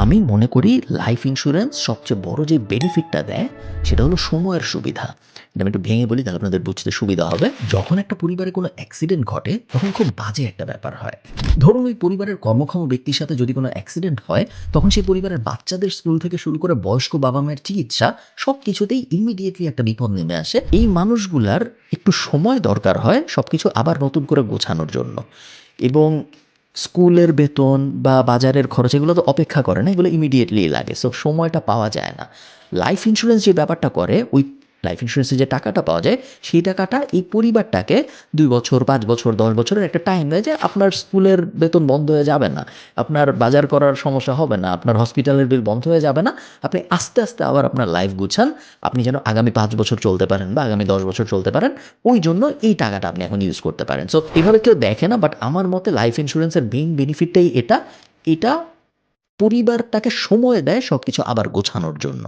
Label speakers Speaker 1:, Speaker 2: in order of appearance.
Speaker 1: আমি মনে করি লাইফ ইন্স্যুরেন্স সবচেয়ে বড় যে বেনিফিটটা দেয় সেটা হলো সময়ের সুবিধা। এটা আমি একটু ভেঙে বলি তাহলে আপনাদের বুঝতে সুবিধা হবে। যখন একটা পরিবারে কোনো অ্যাক্সিডেন্ট ঘটে তখন খুব বাজে একটা ব্যাপার হয়। ধরুন ওই পরিবারের কর্মক্ষম ব্যক্তির সাথে যদি কোনো অ্যাক্সিডেন্ট হয় তখন সেই পরিবারের বাচ্চাদের স্কুল থেকে শুরু করে বয়স্ক বাবা-মায়ের চিকিৎসা সবকিছুতেই ইমিডিয়েটলি একটা বিপদ নেমে আসে। এই মানুষগুলার একটু সময় দরকার হয় সবকিছু আবার নতুন করে গোছানোর জন্য। এবং স্কুলের বেতন বা বাজারের খরচ এগুলো তো অপেক্ষা করে না, এগুলো ইমিডিয়েটলি লাগে। সো সময়টা পাওয়া যায় না। লাইফ ইন্স্যুরেন্স যে ব্যাপারটা করে, ওই লাইফ ইন্স্যুরেন্সে যে টাকাটা পাওয়া যায়, সেই টাকাটা এই পরিবারটাকে ২ বছর, ৫ বছর, ১০ বছরের একটা টাইম দেয় যে আপনার স্কুলের বেতন বন্ধ হয়ে যাবে না। আপনার বাজার করার সমস্যা হবে না। আপনার হসপিটালের বিল বন্ধ হয়ে যাবে না। আপনি আস্তে, আস্তে আবার আপনার লাইফ গুছান। আপনি যেন আগামী ৫ বছর চলতে পারেন বা আগামী ১০ বছর চলতে পারেন। ওই জন্য এই টাকাটা আপনি এখন ইউজ করতে পারেন। সো এভাবে কেউ দেখে না, বাট আমার মতে লাইফ ইন্স্যুরেন্সের মেইন বেনিফিটটাই এটা। এটা পরিবারটাকে সময় দেয় সবকিছু আবার গোছানোর জন্য।